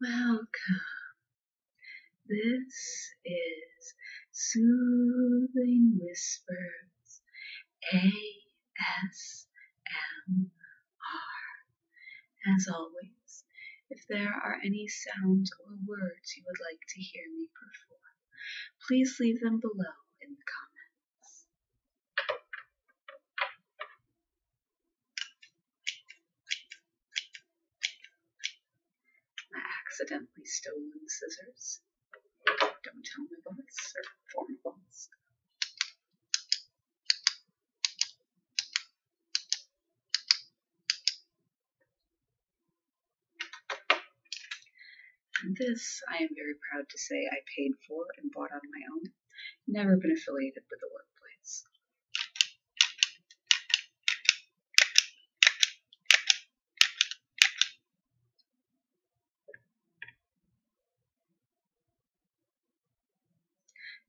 Welcome. This is Soothing Whispers ASMR. As always, if there are any sounds or words you would like to hear me perform, please leave them below in the comments. My accidentally stolen scissors. Don't tell my boss or former boss. And this, I am very proud to say, I paid for and bought on my own. Never been affiliated with the workplace.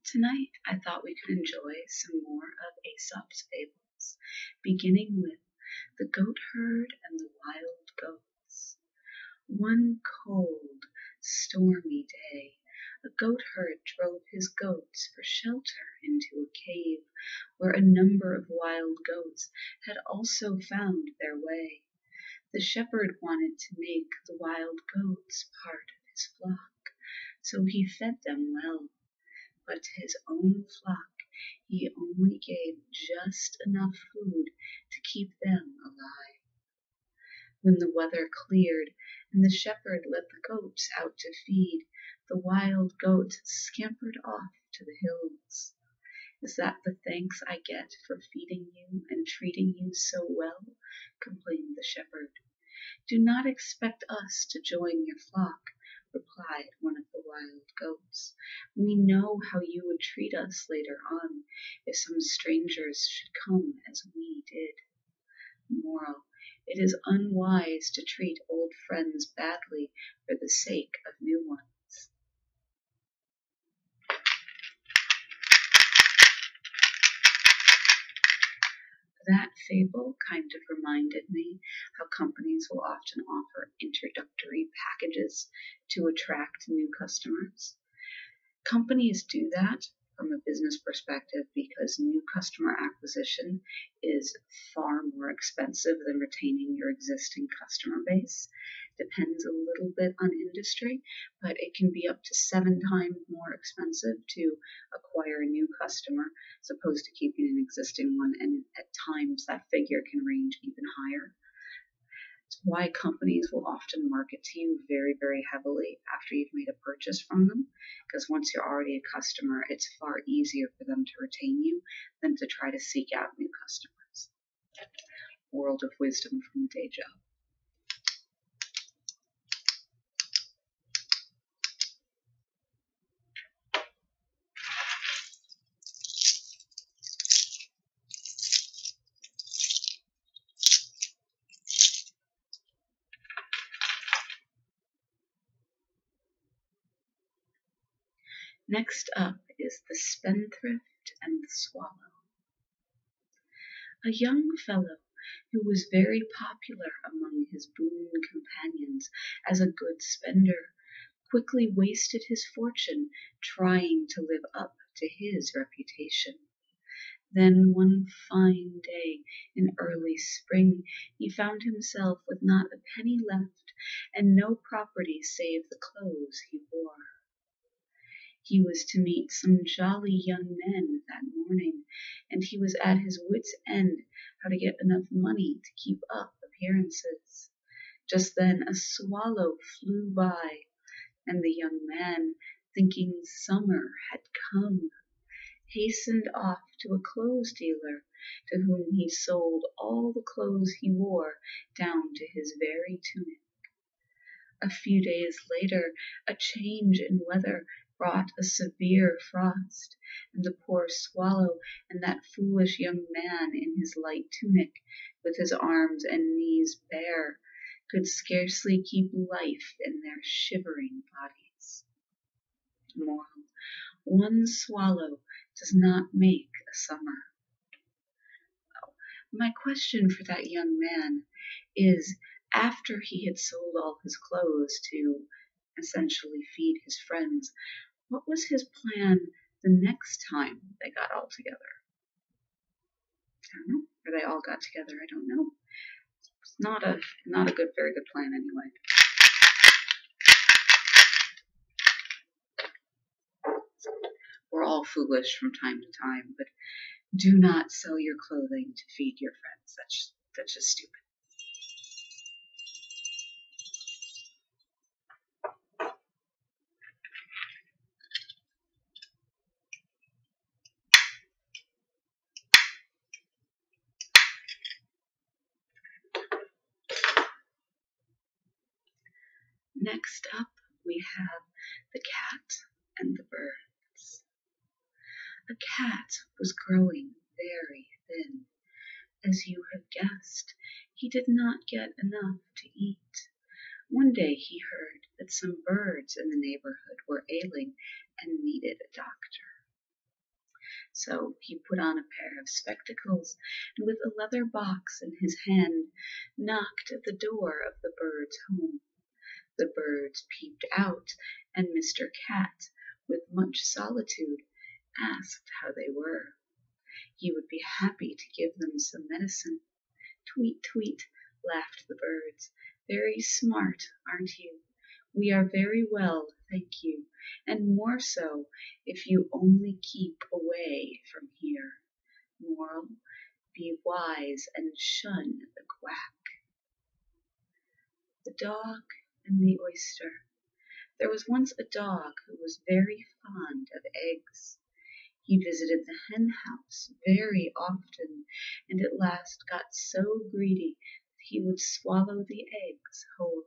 Tonight, I thought we could enjoy some more of Aesop's Fables, beginning with the Goatherd and the Wild Goats. One cold, stormy day, a goatherd drove his goats for shelter into a cave where a number of wild goats had also found their way. The shepherd wanted to make the wild goats part of his flock, so he fed them well. But to his own flock he only gave just enough food to keep them alive. When the weather cleared and the shepherd let the goats out to feed, the wild goats scampered off to the hills. "Is that the thanks I get for feeding you and treating you so well?" complained the shepherd. "Do not expect us to join your flock," replied one of the wild goats. "We know how you would treat us later on if some strangers should come as we did." Moral: it is unwise to treat old friends badly for the sake of new ones. That fable kind of reminded me how companies will often offer introductory packages to attract new customers. Companies do that from a business perspective because new customer acquisition is far more expensive than retaining your existing customer base. Depends a little bit on industry, but it can be up to 7 times more expensive to acquire a new customer as opposed to keeping an existing one, and at times that figure can range even higher. It's why companies will often market to you very, very heavily after you've made a purchase from them, because once you're already a customer, it's far easier for them to retain you than to try to seek out new customers. World of wisdom from the day job. Next up is the Spendthrift and the Swallow. A young fellow who was very popular among his boon companions as a good spender quickly wasted his fortune trying to live up to his reputation. Then one fine day in early spring he found himself with not a penny left and no property save the clothes he wore. He was to meet some jolly young men that morning, and he was at his wits' end how to get enough money to keep up appearances. Just then a swallow flew by, and the young man, thinking summer had come, hastened off to a clothes dealer, to whom he sold all the clothes he wore down to his very tunic. A few days later a change in weather brought a severe frost, and the poor swallow and that foolish young man in his light tunic, with his arms and knees bare, could scarcely keep life in their shivering bodies. Moral: one swallow does not make a summer. My question for that young man is, after he had sold all his clothes to essentially feed his friends, what was his plan the next time they got all together? I don't know. Or they all got together, I don't know. It's not a very good plan anyway. We're all foolish from time to time, but do not sell your clothing to feed your friends. That's just stupid. Next up, we have the cat and the birds. A cat was growing very thin. As you have guessed, he did not get enough to eat. One day he heard that some birds in the neighborhood were ailing and needed a doctor. So he put on a pair of spectacles and with a leather box in his hand knocked at the door of the birds' home. The birds peeped out, and Mr. Cat, with much solitude, asked how they were. He would be happy to give them some medicine. Tweet, tweet, laughed the birds. Very smart, aren't you? We are very well, thank you, and more so if you only keep away from here. Moral, be wise and shun the quack. The dog and the oyster. There was once a dog who was very fond of eggs. He visited the hen house very often, and at last got so greedy that he would swallow the eggs whole.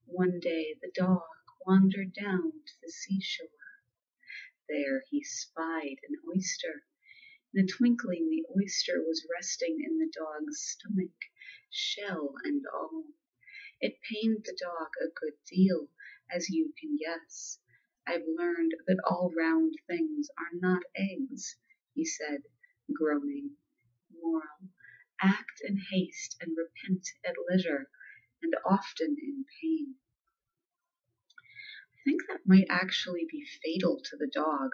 One day the dog wandered down to the seashore. There he spied an oyster. In a twinkling the oyster was resting in the dog's stomach, shell and all. It pained the dog a good deal, as you can guess. I've learned that all round things are not eggs, he said, groaning. Moral, act in haste and repent at leisure, and often in pain. I think that might actually be fatal to the dog.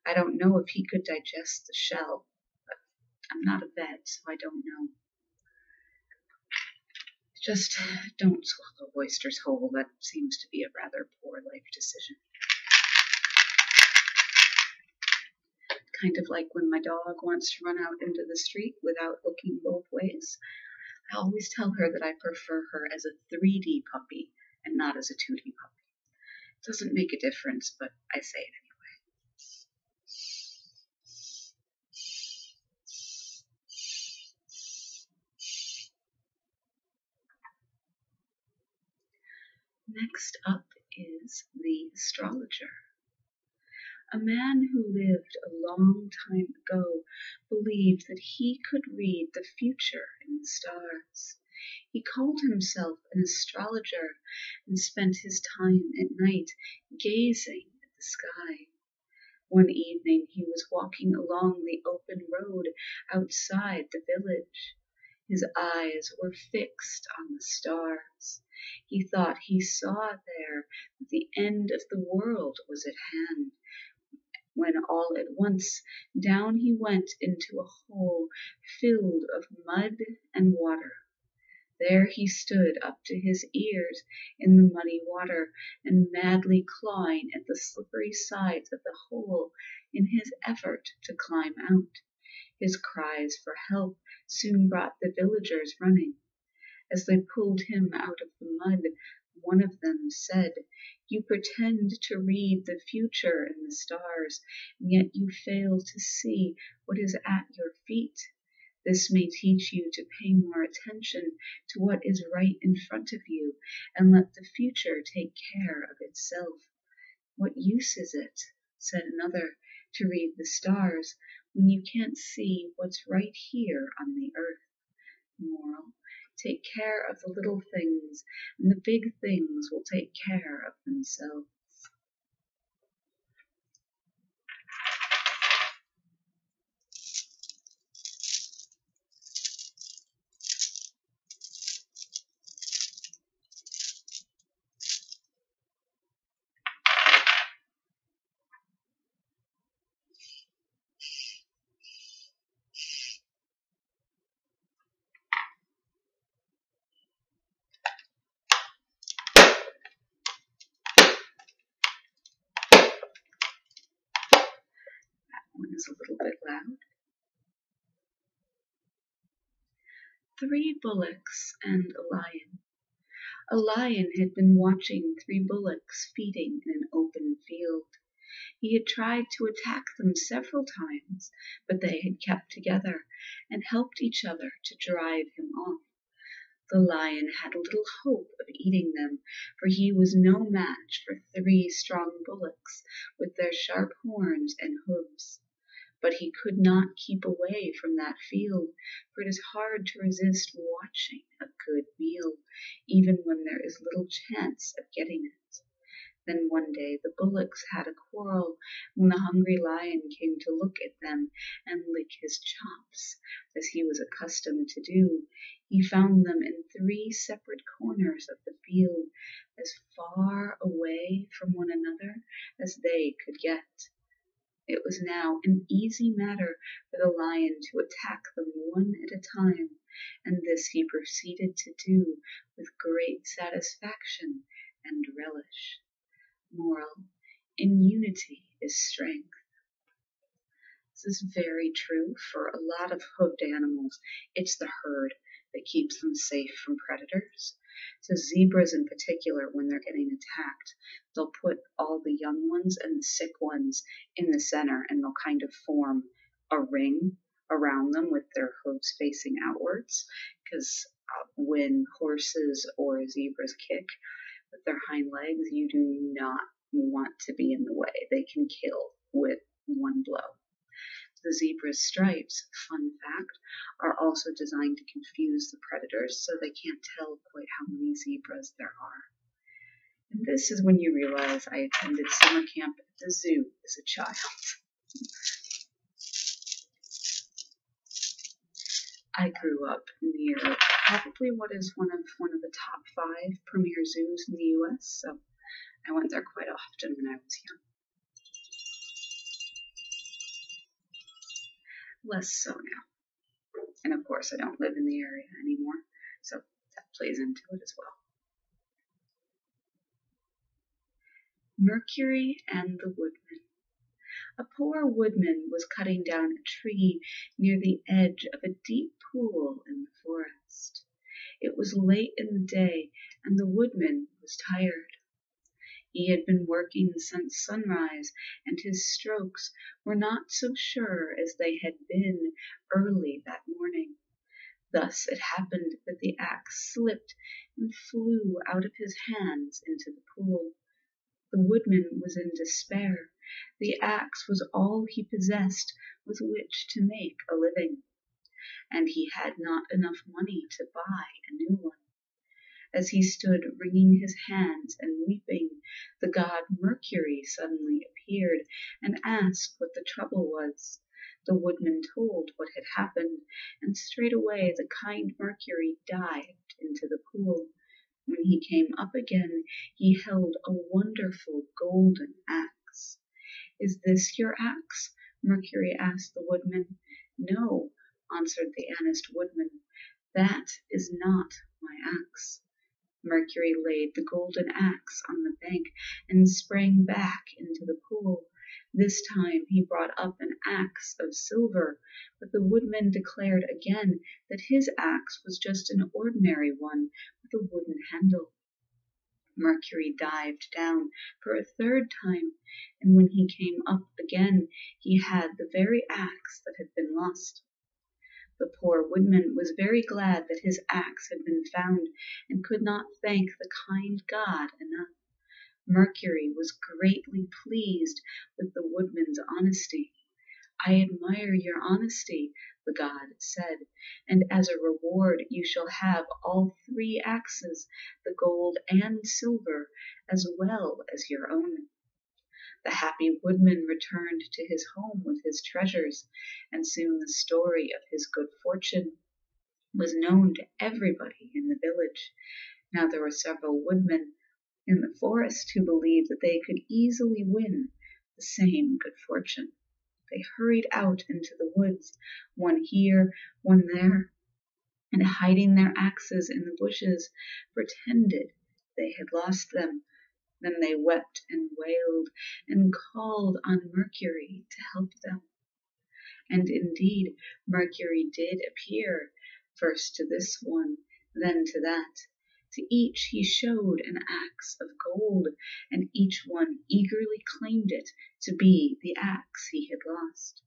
I don't know if he could digest the shell, but I'm not a vet, so I don't know. Just don't swallow oysters whole. That seems to be a rather poor life decision. Kind of like when my dog wants to run out into the street without looking both ways. I always tell her that I prefer her as a 3D puppy and not as a 2D puppy. It doesn't make a difference, but I say it anyway. Next up is the Astrologer. A man who lived a long time ago believed that he could read the future in the stars. He called himself an astrologer and spent his time at night gazing at the sky. One evening he was walking along the open road outside the village. His eyes were fixed on the stars. He thought he saw there that the end of the world was at hand, when all at once down he went into a hole filled of mud and water. There he stood up to his ears in the muddy water and madly clawing at the slippery sides of the hole in his effort to climb out. His cries for help soon brought the villagers running. As they pulled him out of the mud, one of them said, "You pretend to read the future in the stars, and yet you fail to see what is at your feet. This may teach you to pay more attention to what is right in front of you, and let the future take care of itself." "What use is it," said another, "to read the stars, when you can't see what's right here on the earth?" Moral, take care of the little things, and the big things will take care of themselves. is a little bit loud. 3 bullocks and a lion. A lion had been watching 3 bullocks feeding in an open field. He had tried to attack them several times, but they had kept together and helped each other to drive him off. The lion had little hope of eating them, for he was no match for 3 strong bullocks with their sharp horns and hooves. But he could not keep away from that field, for it is hard to resist watching a good meal, even when there is little chance of getting it. Then one day the bullocks had a quarrel. When the hungry lion came to look at them and lick his chops, as he was accustomed to do, he found them in 3 separate corners of the field, as far away from one another as they could get. It was now an easy matter for the lion to attack them one at a time, and this he proceeded to do with great satisfaction and relish. Moral: in unity is strength. This is very true for a lot of hoofed animals. It's the herd that keeps them safe from predators. So zebras in particular, when they're getting attacked, they'll put all the young ones and the sick ones in the center, and they'll kind of form a ring around them with their hooves facing outwards, because when horses or zebras kick with their hind legs, you do not want to be in the way. They can kill with one blow. The zebra's stripes, fun fact, are also designed to confuse the predators, so they can't tell quite how many zebras there are. And this is when you realize I attended summer camp at the zoo as a child. I grew up near probably what is one of the top 5 premier zoos in the US, so I went there quite often when I was young. Less so now. And of course, I don't live in the area anymore, so that plays into it as well. Mercury and the Woodman. A poor woodman was cutting down a tree near the edge of a deep pool in the forest. It was late in the day, and the woodman was tired. He had been working since sunrise, and his strokes were not so sure as they had been early that morning. Thus it happened that the axe slipped and flew out of his hands into the pool. The woodman was in despair. The axe was all he possessed with which to make a living, and he had not enough money to buy a new one. As he stood wringing his hands and weeping, the god Mercury suddenly appeared and asked what the trouble was. The woodman told what had happened, and straightway the kind Mercury dived into the pool. When he came up again, he held a wonderful golden axe. "Is this your axe?" Mercury asked the woodman. "No," answered the honest woodman, "that is not my axe." Mercury laid the golden axe on the bank and sprang back into the pool. This time he brought up an axe of silver, but the woodman declared again that his axe was just an ordinary one with a wooden handle. Mercury dived down for a 3rd time, and when he came up again, he had the very axe that had been lost. The poor woodman was very glad that his axe had been found, and could not thank the kind god enough. Mercury was greatly pleased with the woodman's honesty. "I admire your honesty," the god said, "and as a reward you shall have all 3 axes, the gold and silver, as well as your own." The happy woodman returned to his home with his treasures, and soon the story of his good fortune was known to everybody in the village. Now there were several woodmen in the forest who believed that they could easily win the same good fortune. They hurried out into the woods, one here, one there, and hiding their axes in the bushes, pretended they had lost them. Then they wept and wailed and called on Mercury to help them. And indeed Mercury did appear, first to this one, then to that. To each he showed an axe of gold, and each one eagerly claimed it to be the axe he had lost.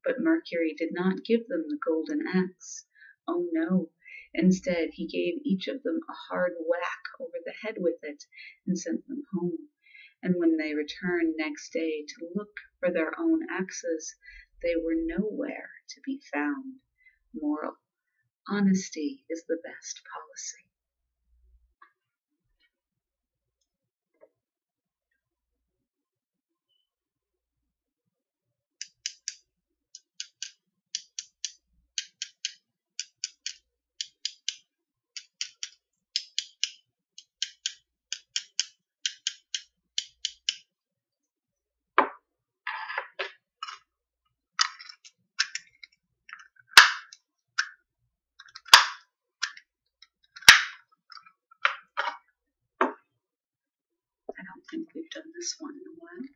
But Mercury did not give them the golden axe. Oh no! Instead he gave each of them a hard whack over the head with it, and sent them home. And when they returned next day to look for their own axes, they were nowhere to be found. Moral: honesty is the best policy. I don't think we've done this one in a while.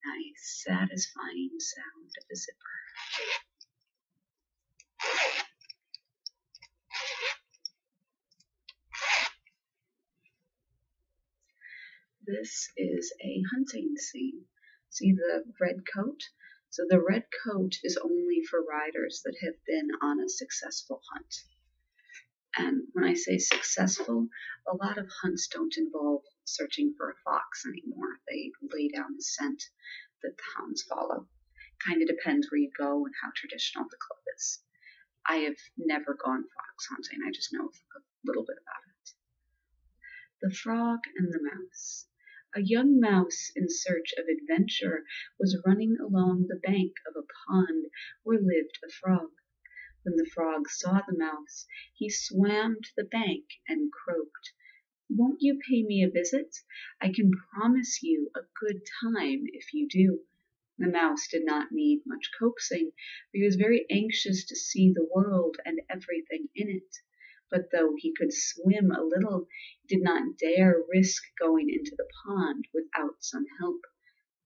Nice, satisfying sound of a zipper. This is a hunting scene. See the red coat? So the red coat is only for riders that have been on a successful hunt. And when I say successful, a lot of hunts don't involve searching for a fox anymore. They lay down a scent that the hounds follow. Kind of depends where you go and how traditional the club is. I have never gone fox hunting. I just know a little bit about it. The Frog and the Mouse. A young mouse in search of adventure was running along the bank of a pond where lived a frog. When the frog saw the mouse, he swam to the bank and croaked, "Won't you pay me a visit? I can promise you a good time if you do." The mouse did not need much coaxing, for he was very anxious to see the world and everything in it. But though he could swim a little, he did not dare risk going into the pond without some help.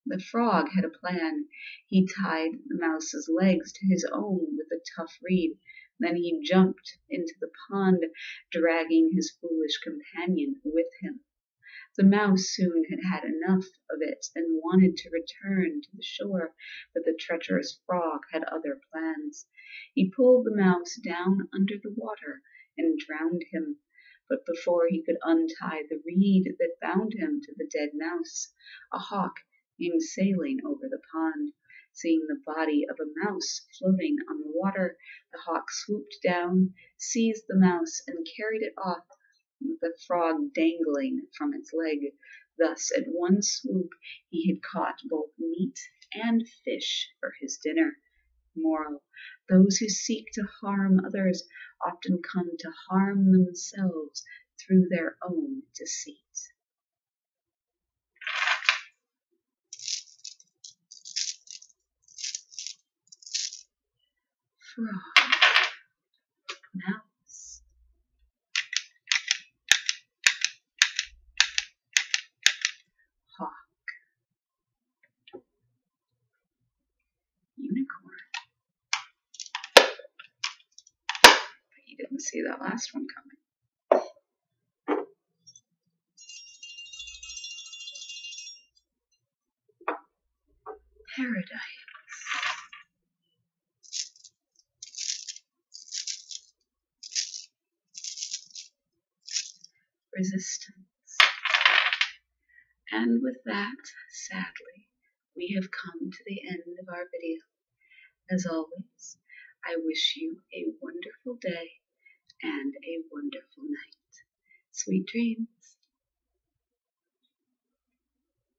The frog had a plan. He tied the mouse's legs to his own with a tough reed. Then he jumped into the pond, dragging his foolish companion with him. The mouse soon had had enough of it and wanted to return to the shore, but the treacherous frog had other plans. He pulled the mouse down under the water and drowned him. But before he could untie the reed that bound him to the dead mouse, a hawk came sailing over the pond. Seeing the body of a mouse floating on the water, the hawk swooped down, seized the mouse, and carried it off, with the frog dangling from its leg. Thus, at one swoop, he had caught both meat and fish for his dinner. Moral: those who seek to harm others often come to harm themselves through their own deceit. Frog, mouse, hawk, unicorn. But you didn't see that last one coming. Paradise. Resistance. And with that, sadly, we have come to the end of our video. As always, I wish you a wonderful day and a wonderful night. Sweet dreams.